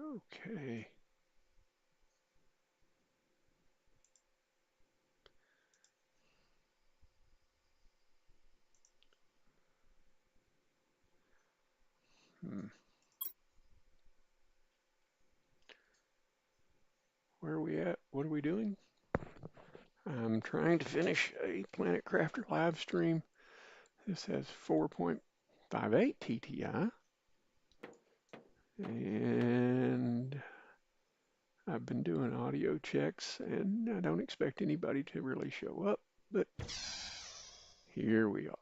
Okay. Hmm. Where are we at? What are we doing? I'm trying to finish a Planet Crafter live stream. This has 4.58 TTI, and I've been doing audio checks, and I don't expect anybody to really show up, but here we are.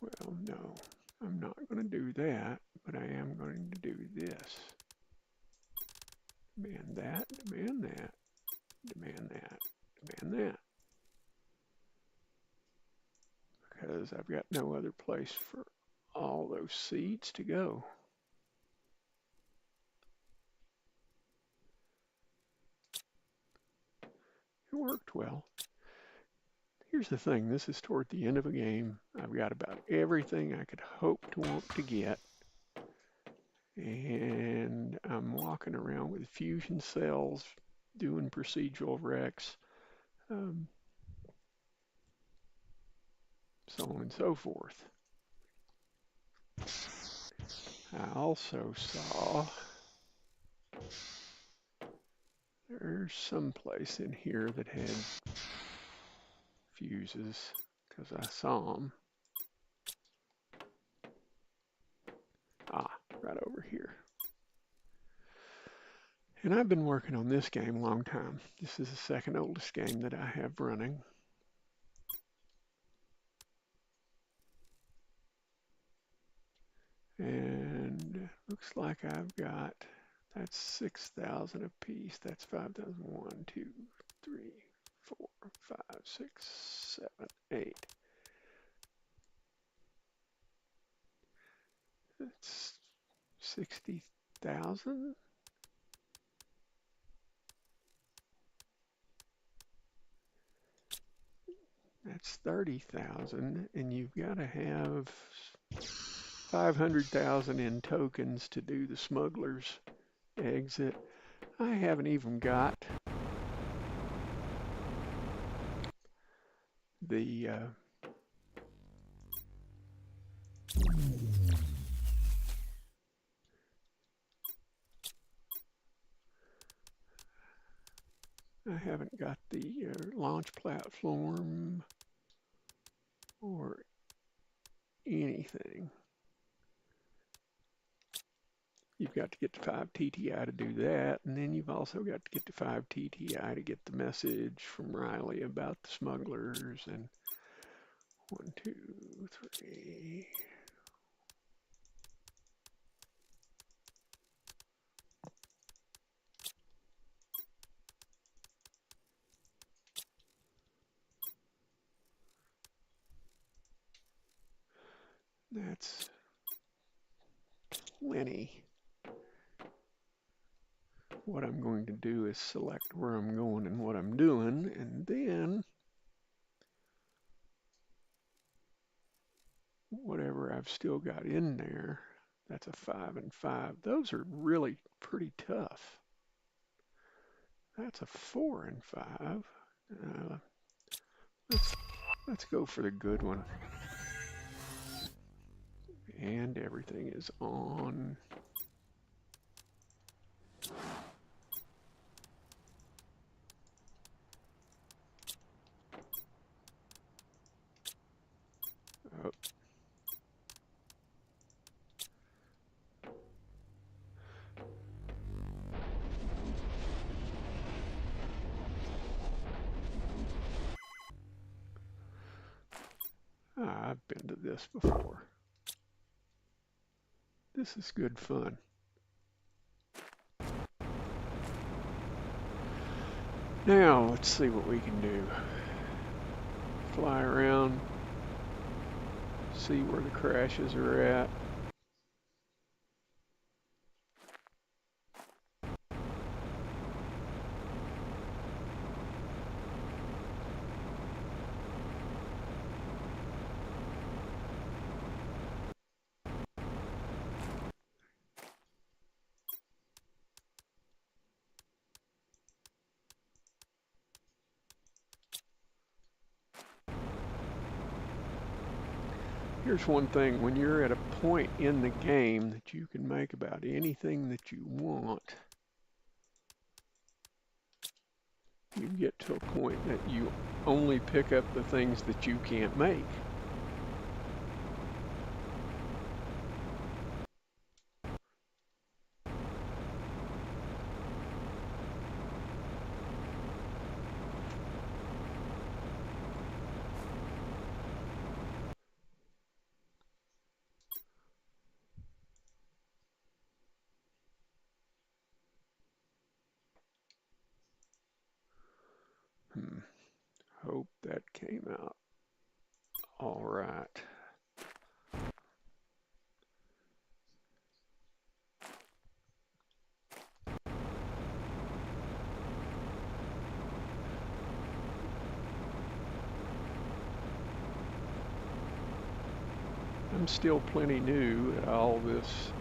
Well, no, I'm not going to do that, but I am going to do this. Demand that, demand that, demand that, demand that. Because I've got no other place for all those seeds to go. It worked well. Here's the thing, this is toward the end of a game. I've got about everything I could hope to want to get. And I'm walking around with fusion cells, doing procedural Rex, um, so on and so forth. I also saw there's some place in here that had fuses, because I saw them. Ah, right over here. And I've been working on this game a long time. This is the second oldest game that I have running. And looks like I've got, that's 6,000 a piece. That's 5,000. 1, 2, 3, 4, 5, 6, 7, 8. That's 60,000. That's 30,000. And you've got to have 500,000 in tokens to do the smuggler's exit. I haven't even got the launch platform or anything. You've got to get to 5 TTI to do that, and then you've also got to get to 5 TTI to get the message from Riley about the smugglers. And 1, 2, 3. That's plenty. What I'm going to do is select where I'm going and what I'm doing, and then whatever I've still got in there, that's a 5 and 5. Those are really pretty tough. That's a 4 and 5. Uh, let's, let's go for the good one. And everything is on. Oh, I've been to this before. This is good fun. Now let's see what we can do. Fly around, see where the crashes are at. Here's one thing, when you're at a point in the game that you can make about anything that you want, you get to a point that you only pick up the things that you can't make. Hope that came out all right. I'm still plenty new at all this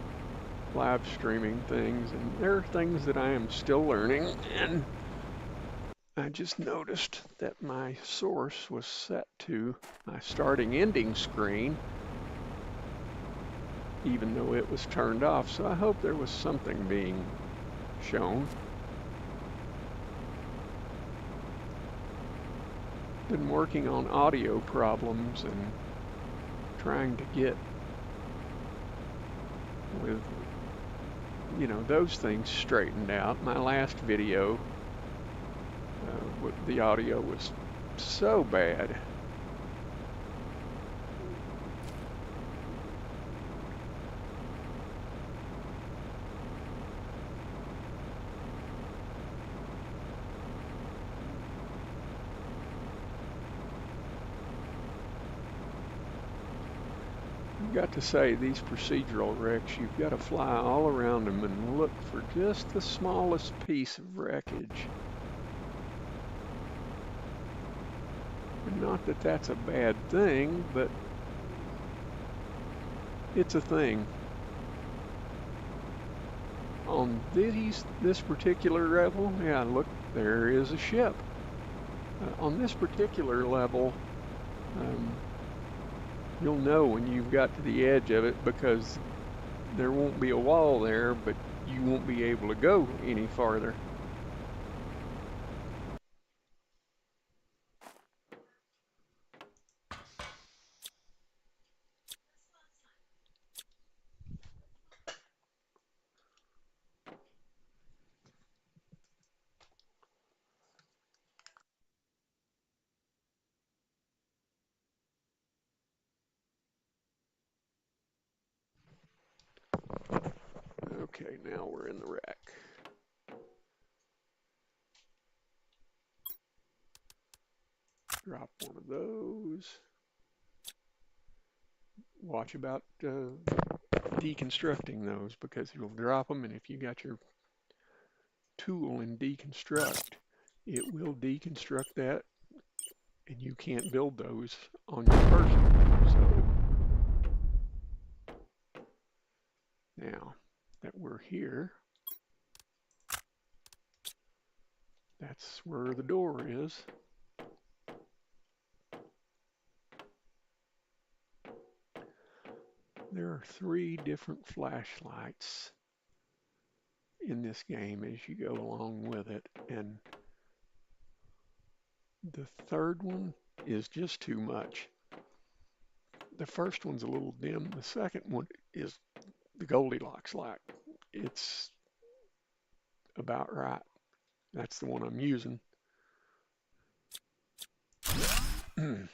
live streaming things, and there are things that I am still learning, and I just noticed that my source was set to my starting ending screen, even though it was turned off, so I hope there was something being shown. Been working on audio problems and trying to get with, those things straightened out. My last video, the audio was so bad. I've got to say, these procedural wrecks, you've got to fly all around them and look for just the smallest piece of wreckage. And not that that's a bad thing, but it's a thing. On this particular level, yeah, look, there is a ship. On this particular level, you'll know when you've got to the edge of it because there won't be a wall there, but you won't be able to go any farther. Okay, now we're in the wreck. Drop one of those. Watch about deconstructing those because you'll drop them, and if you got your tool in deconstruct, it will deconstruct that, and you can't build those on your person. So now that we're here, that's where the door is. There are 3 different flashlights in this game as you go along with it, and the third one is just too much. The first one's a little dim. The second one is the Goldilocks light. It's about right. That's the one I'm using. And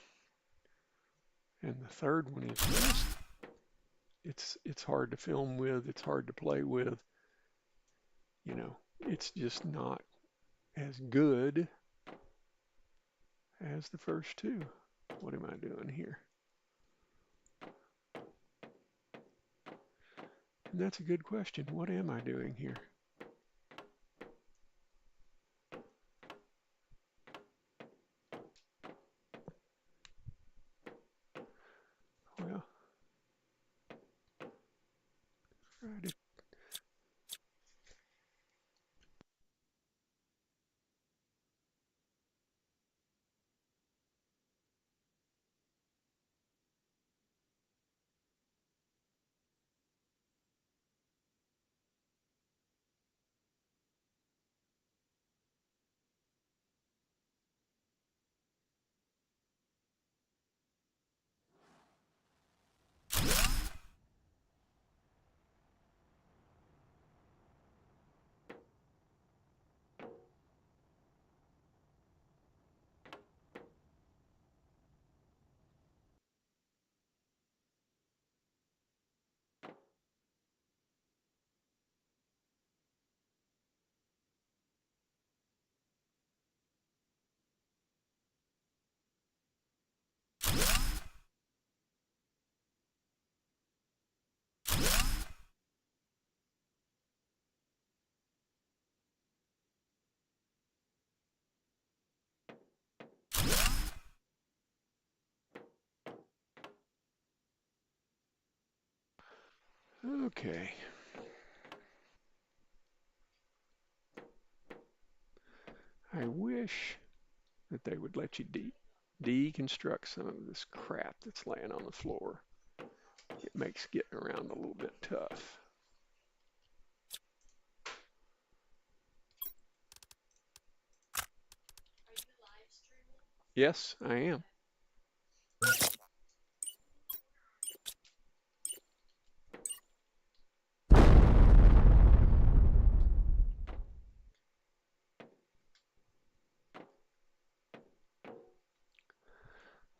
the third one is just, it's hard to film with, it's hard to play with. It's just not as good as the first two. What am I doing here? And that's a good question. What am I doing here? Well, right. Okay. I wish that they would let you deconstruct some of this crap that's laying on the floor. It makes getting around a little bit tough. Yes, I am.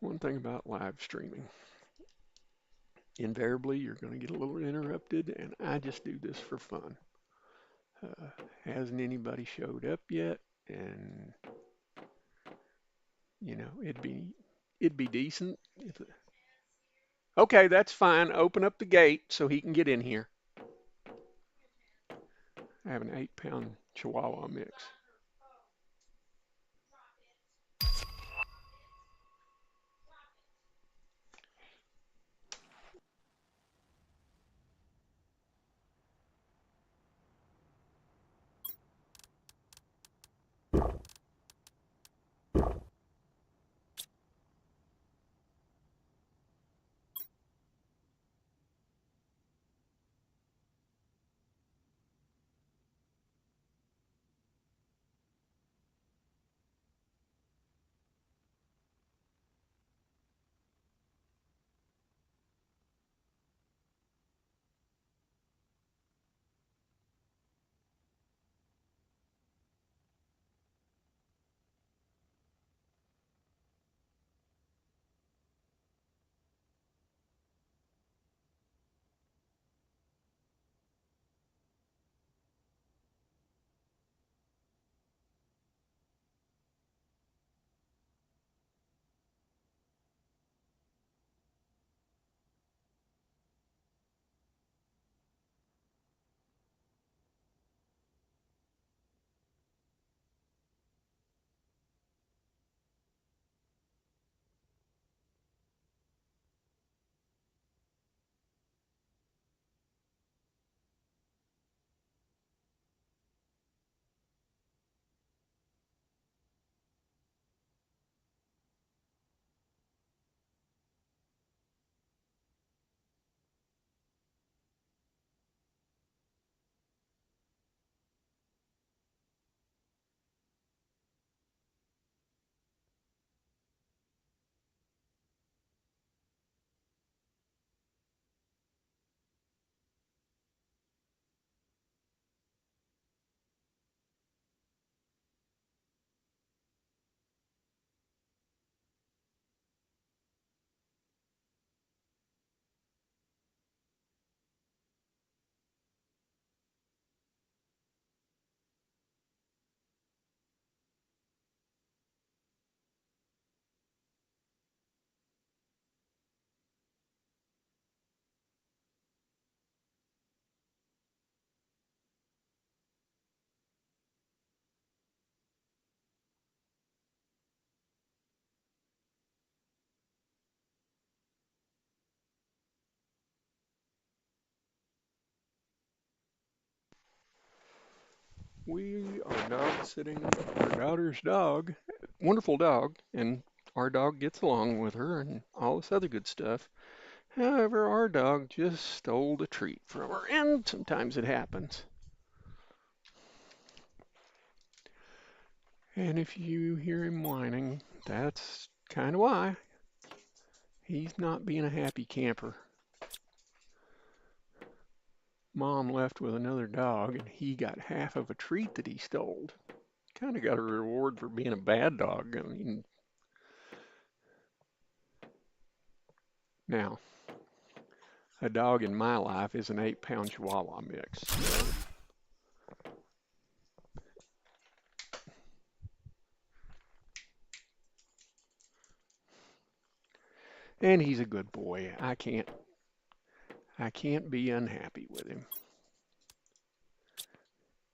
One thing about live streaming, invariably you're going to get a little interrupted, and I just do this for fun. Uh, hasn't anybody showed up yet? And it'd be decent if. Okay, that's fine. Open up the gate so he can get in here. I have an 8-pound Chihuahua mix. We are dog sitting our daughter's dog. Wonderful dog, and our dog gets along with her and all this other good stuff. However, our dog just stole a treat from her, and sometimes it happens. And if you hear him whining, that's kind of why. He's not being a happy camper. Mom left with another dog, and he got half of a treat that he stole. Kind of got a reward for being a bad dog. I mean, now, a dog in my life is an 8-pound Chihuahua mix. So, and he's a good boy. I can't be unhappy with him.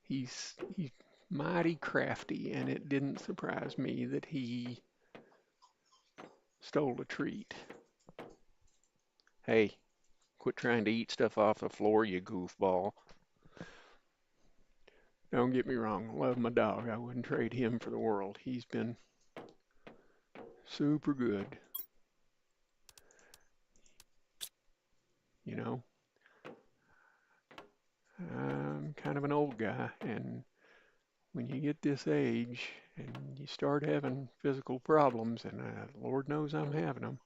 He's mighty crafty, and it didn't surprise me that he stole a treat. Hey, quit trying to eat stuff off the floor, you goofball. Don't get me wrong, I love my dog. I wouldn't trade him for the world. He's been super good. You know, I'm kind of an old guy, and when you get this age and you start having physical problems, and Lord knows I'm having them,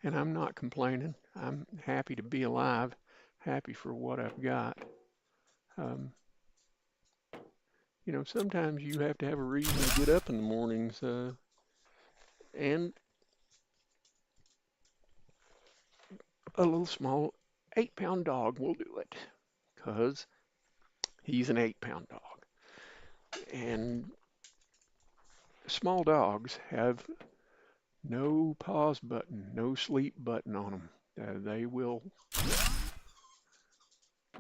and I'm not complaining. I'm happy to be alive, happy for what I've got. Um, sometimes you have to have a reason to get up in the mornings, and a little small 8-pound dog will do it, because he's an 8-pound dog. And small dogs have no pause button, no sleep button on them. They will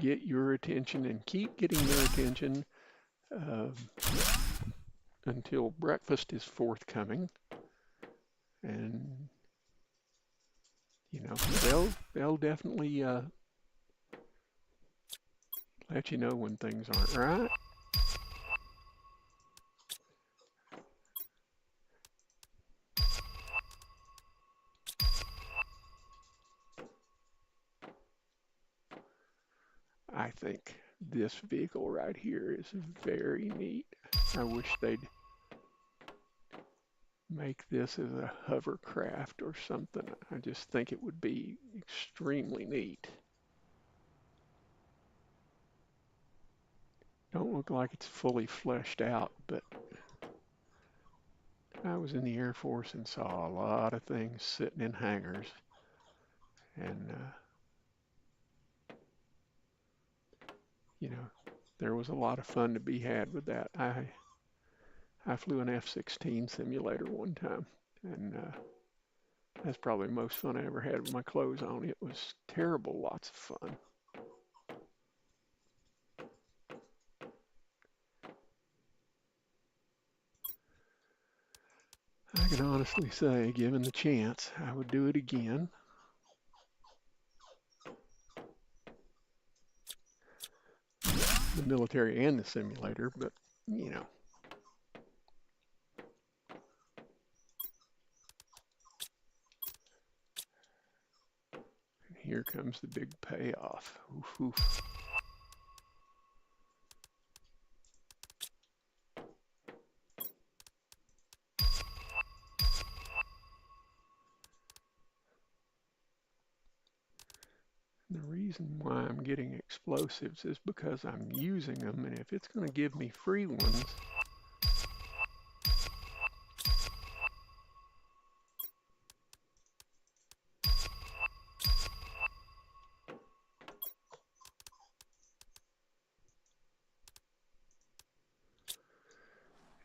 get your attention and keep getting your attention uh, until breakfast is forthcoming. And they'll definitely let you know when things aren't right. I think this vehicle right here is very neat. I wish they'd make this as a hovercraft or something. I just think it would be extremely neat. Don't look like it's fully fleshed out, but I was in the Air Force and saw a lot of things sitting in hangars, and you know, there was a lot of fun to be had with that. I flew an F-16 simulator one time, and that's probably the most fun I ever had with my clothes on. It was terrible, lots of fun. I can honestly say, given the chance, I would do it again. The military and the simulator, but you know, here comes the big payoff. Oof, oof. The reason why I'm getting explosives is because I'm using them, and if it's going to give me free ones,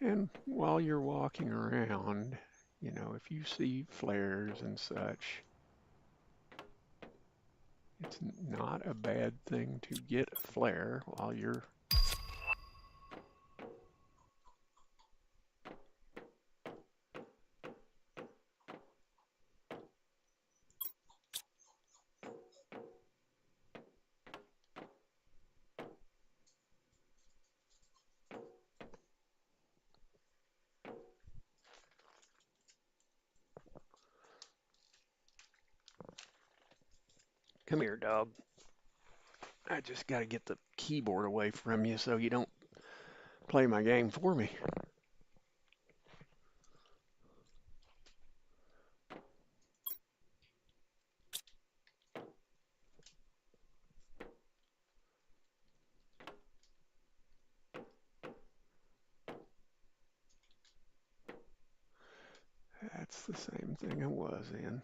and while you're walking around, if you see flares and such, it's not a bad thing to get a flare while you're Come here, dog. I just got to get the keyboard away from you so you don't play my game for me. That's the same thing I was in.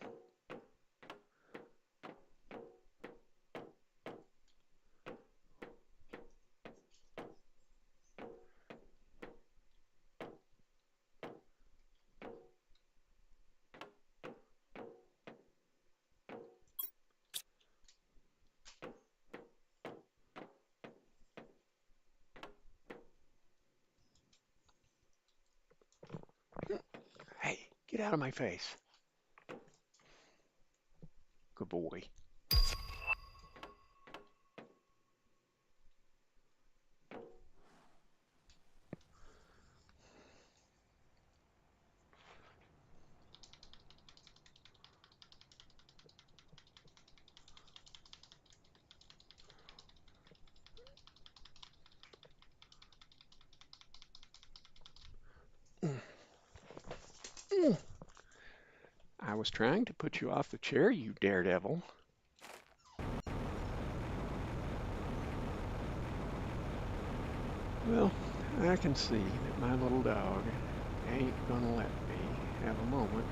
Hey, get out of my face. Good boy. I was trying to put you off the chair, you daredevil. Well, I can see that my little dog ain't gonna let me have a moment.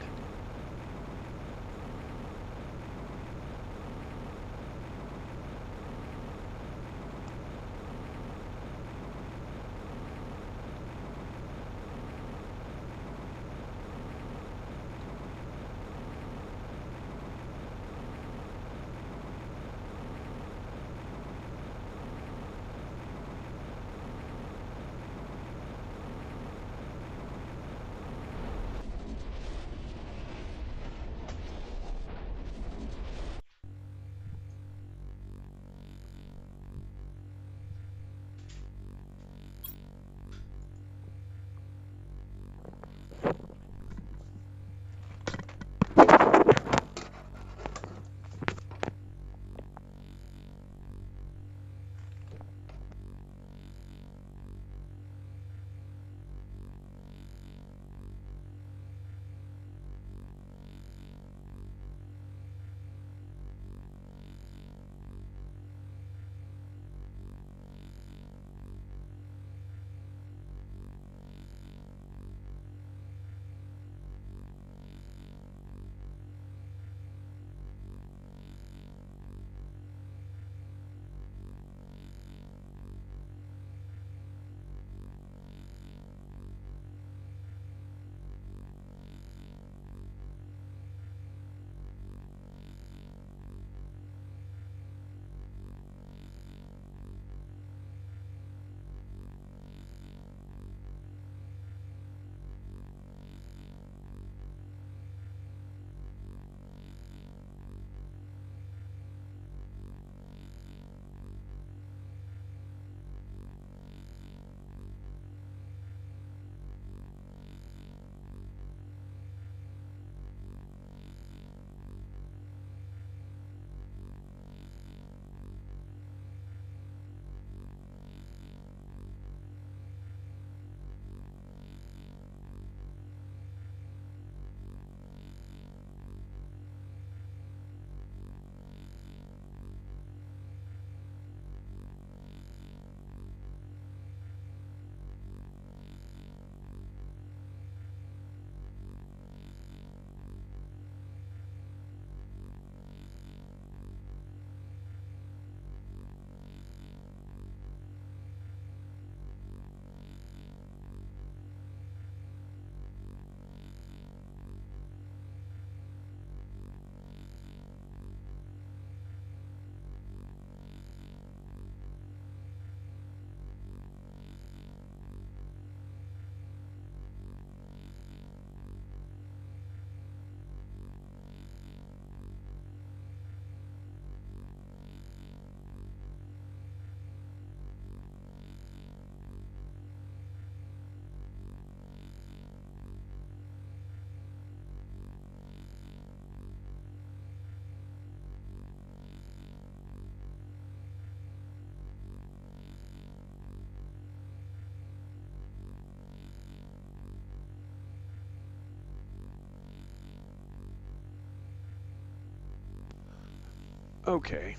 Okay,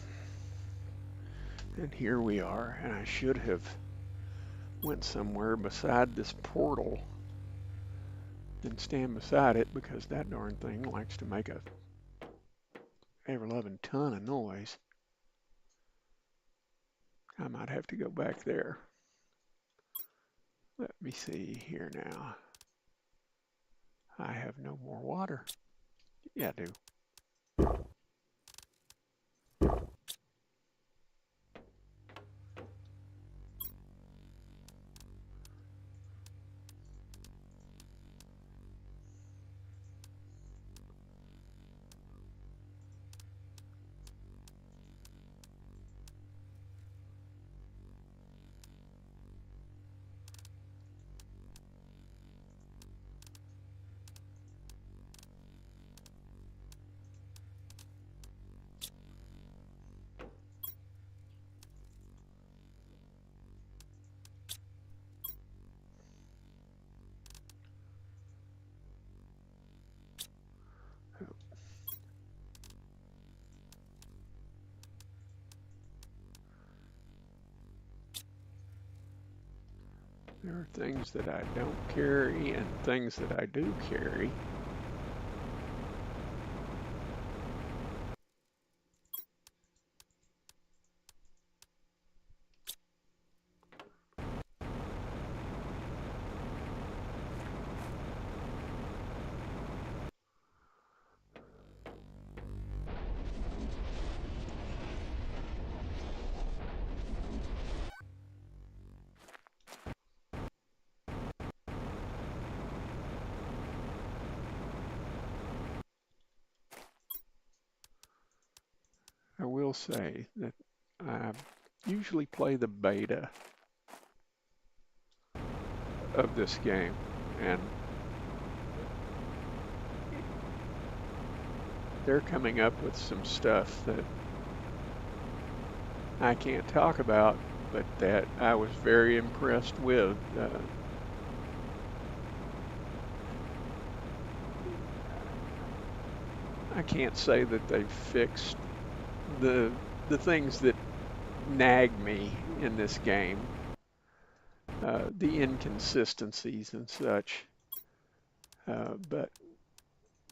and here we are, and I should have went somewhere beside this portal and stand beside it because that darn thing likes to make a ever-loving ton of noise. I might have to go back there. Let me see here now. I have no more water. Yeah, I do. There are things that I don't carry and things that I do carry. I will say that I usually play the beta of this game, and they're coming up with some stuff that I can't talk about, but that I was very impressed with. I can't say that they've fixed the the things that nag me in this game, the inconsistencies and such. But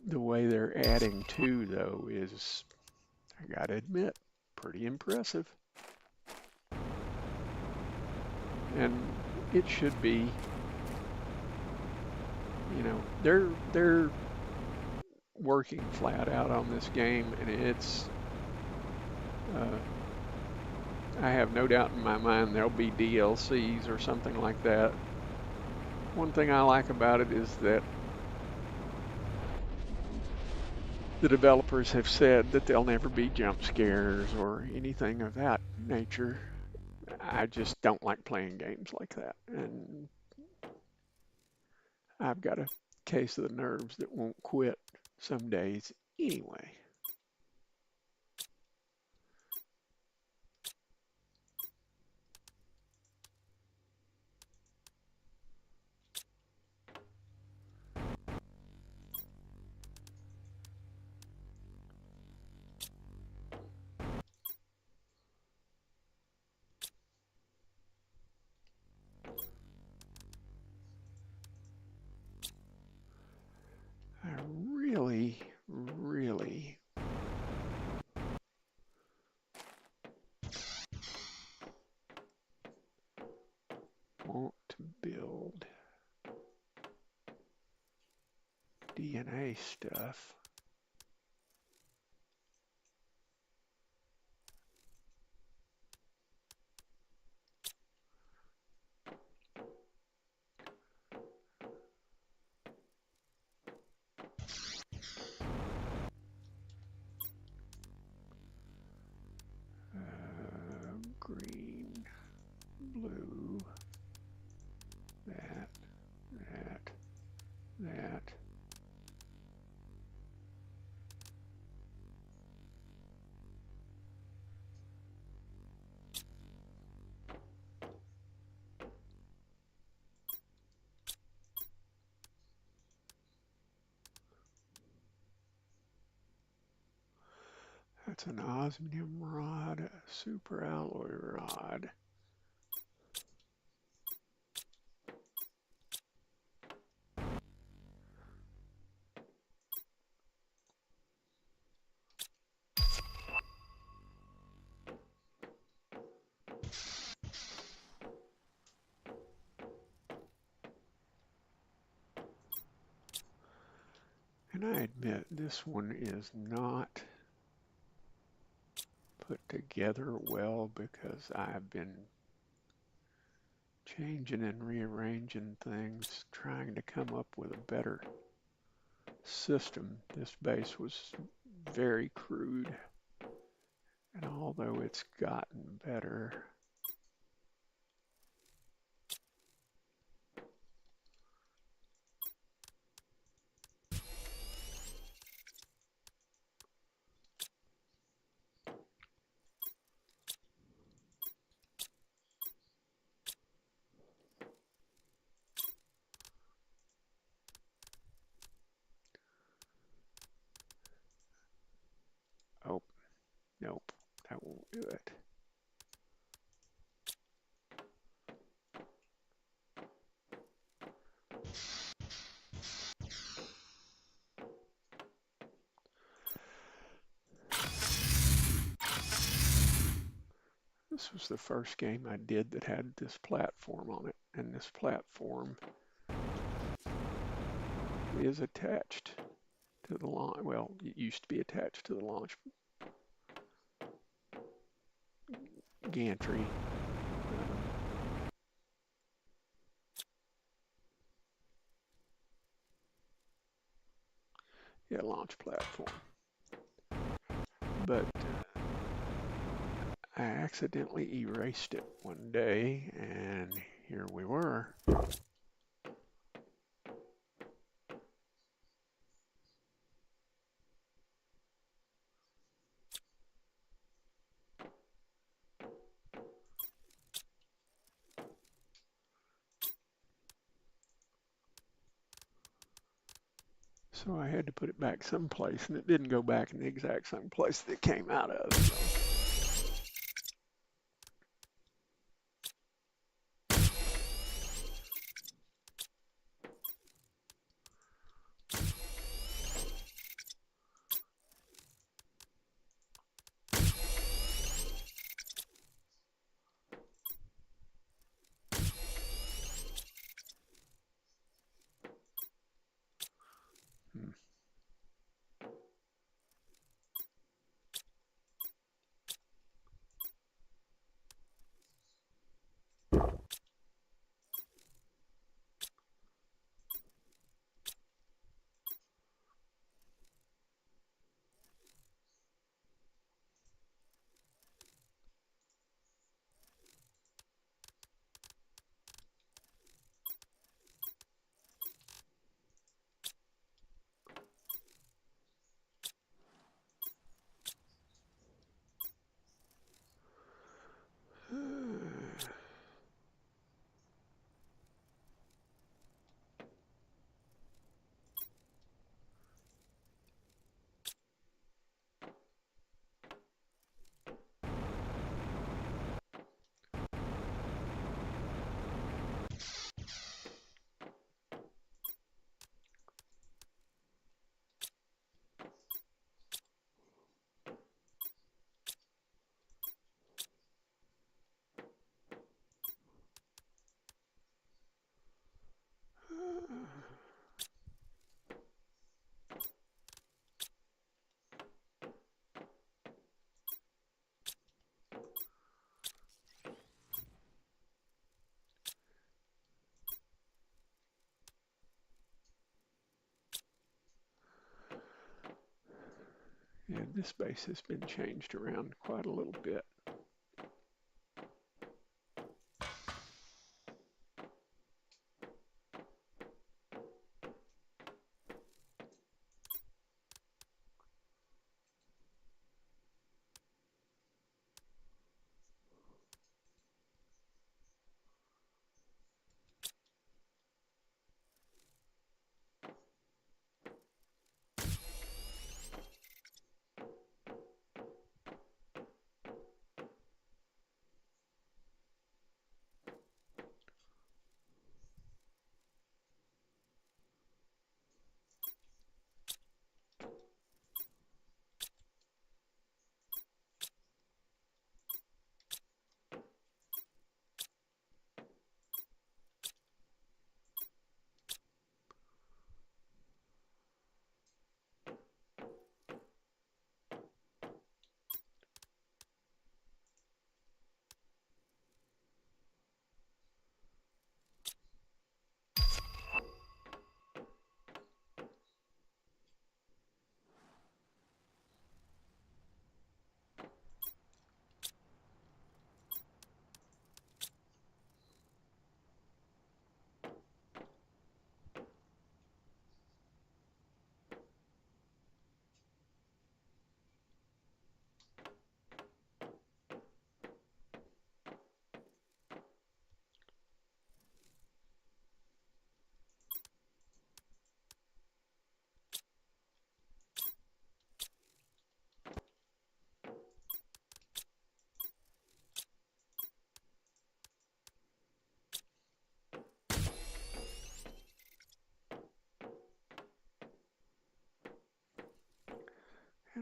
the way they're adding to, though, is, I gotta admit, pretty impressive. And it should be, they're working flat out on this game, and uh, I have no doubt in my mind there'll be DLCs or something like that. One thing I like about it is that the developers have said that there'll never be jump scares or anything of that nature. I just don't like playing games like that. And I've got a case of the nerves that won't quit some days anyway. I really, really want to build DNA stuff. Green, blue, that, that, that. That's an osmium rod, a super alloy rod. And I admit this one is not put together well because I've been changing and rearranging things, trying to come up with a better system. This base was very crude, and although it's gotten better, oh, nope, that won't do it. This was the first game I did that had this platform on it, and this platform is attached to the launch. Well, it used to be attached to the launch gantry. Yeah, launch platform. But I accidentally erased it one day, and here we were. So I had to put it back someplace, and it didn't go back in the exact same place that it came out of. So. Hmm. Yeah, this base has been changed around quite a little bit.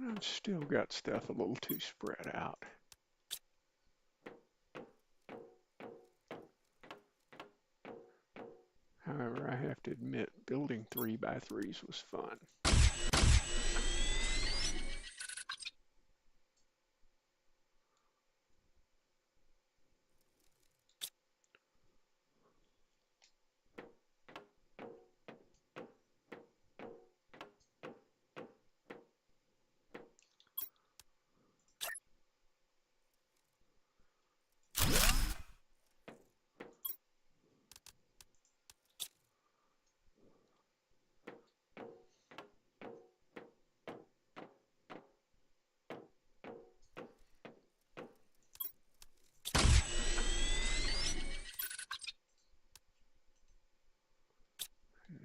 I've still got stuff a little too spread out. However, I have to admit, building 3x3s was fun.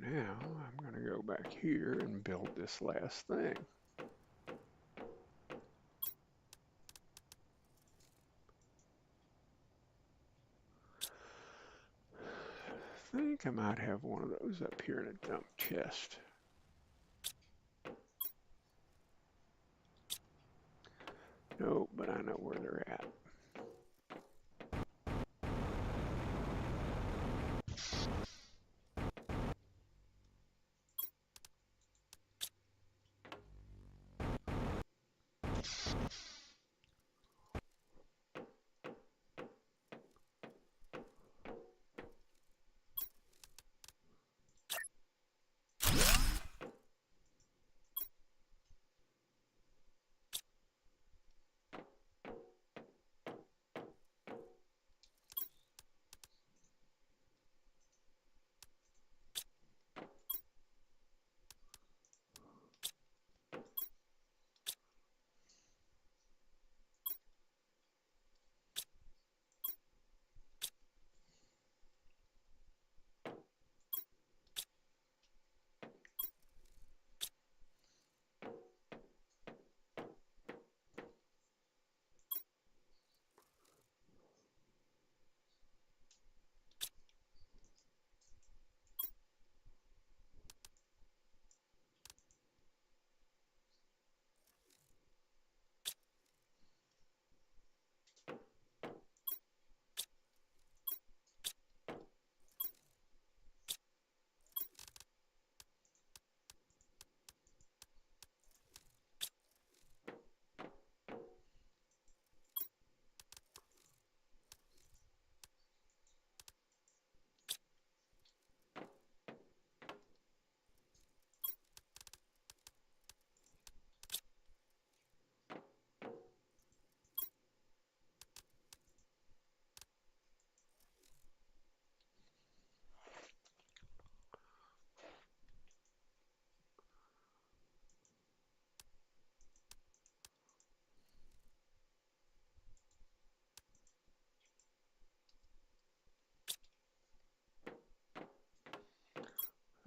Now I'm going to go back here and build this last thing. I think I might have one of those up here in a dump chest. No, but I know where they're at.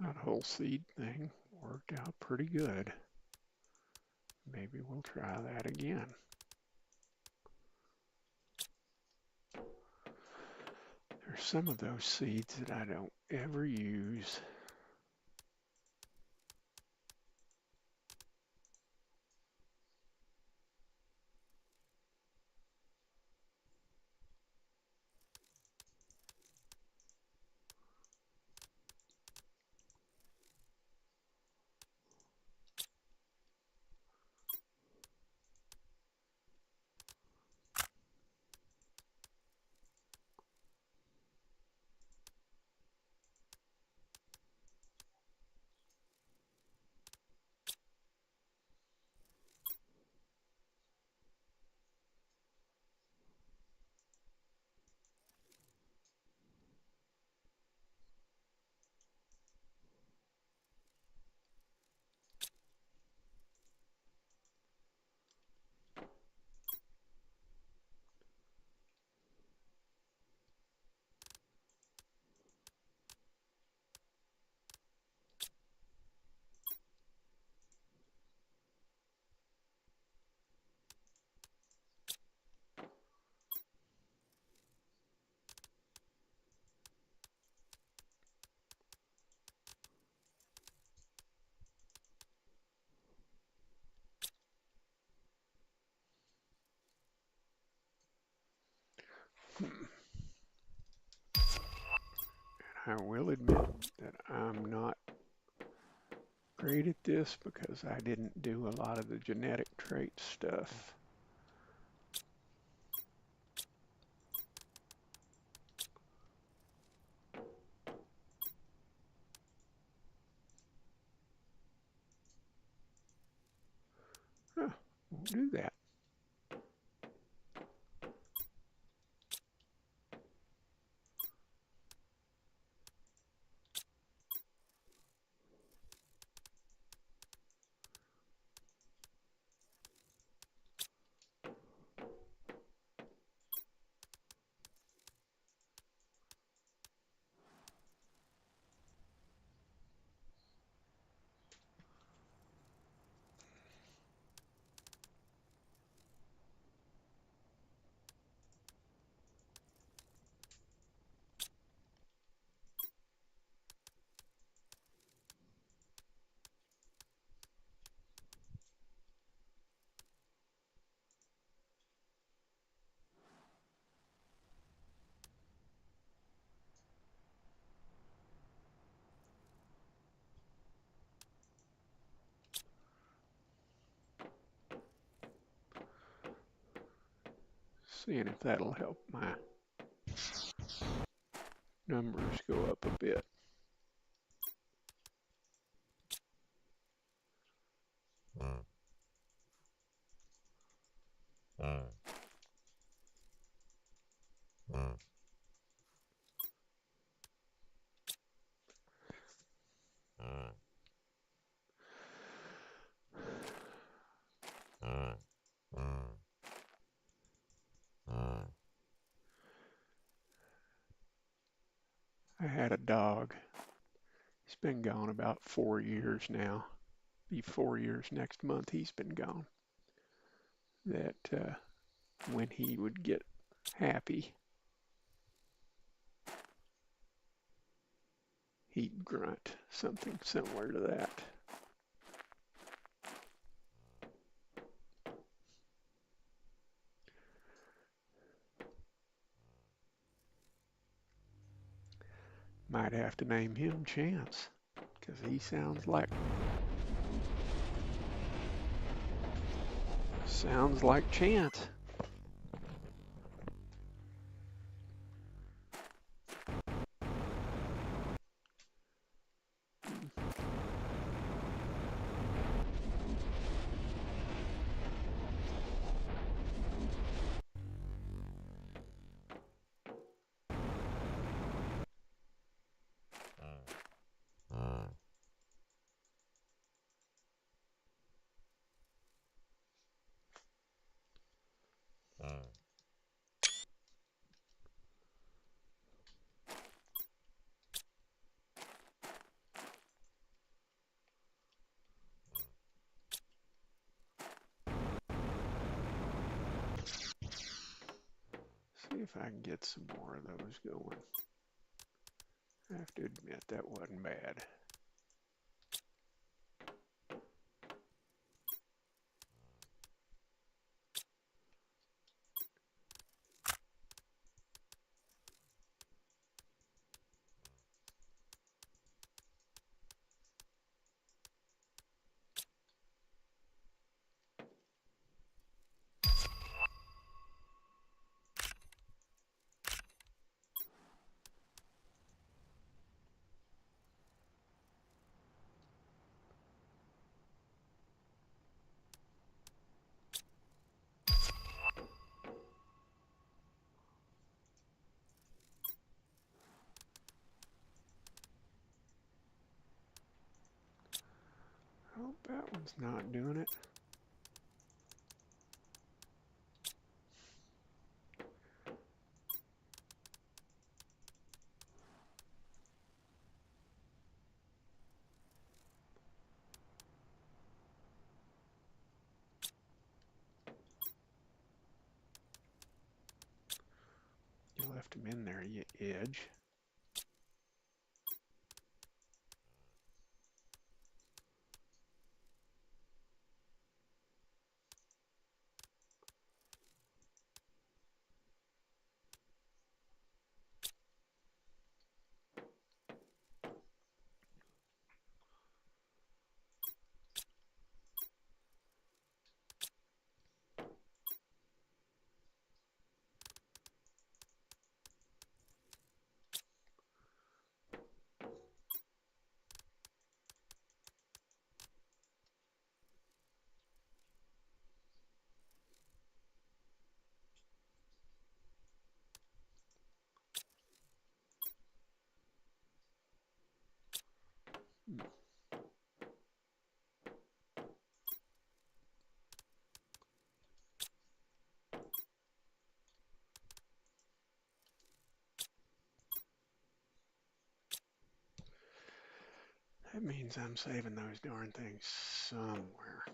That whole seed thing worked out pretty good. Maybe we'll try that again. There's some of those seeds that I don't ever use. I will admit that I'm not great at this because I didn't do a lot of the genetic trait stuff. Huh, won't do that. Seeing if that'll help my numbers go up a bit. I had a dog. He's been gone about 4 years now. Be 4 years next month he's been gone. That when he would get happy, he'd grunt, something similar to that. Might have to name him Chance, because he sounds like Chance. See if I can get some more of those going. I have to admit that wasn't bad. Oh, that one's not doing it. You left him in there, you edge. That means I'm saving those darn things somewhere.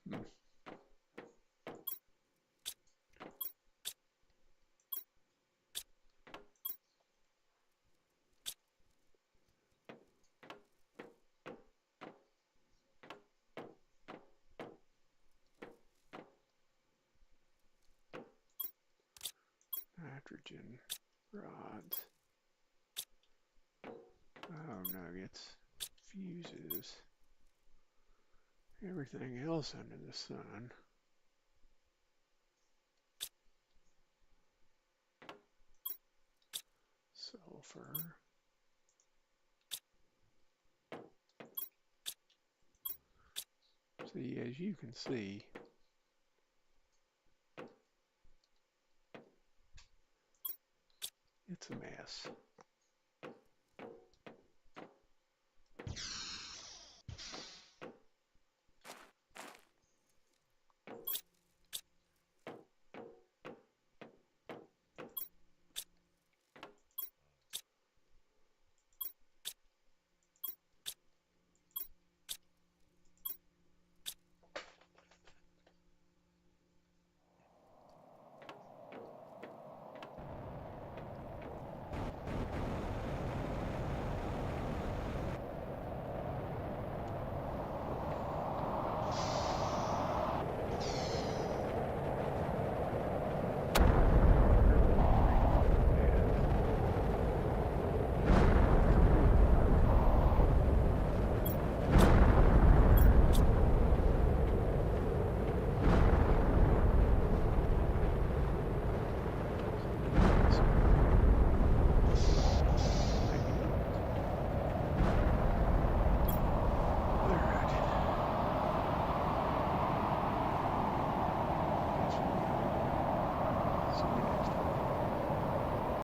Hmm. Nitrogen rods. Oh, nuggets. Fuses. Everything else under the sun. Sulfur. See, as you can see, it's a mess.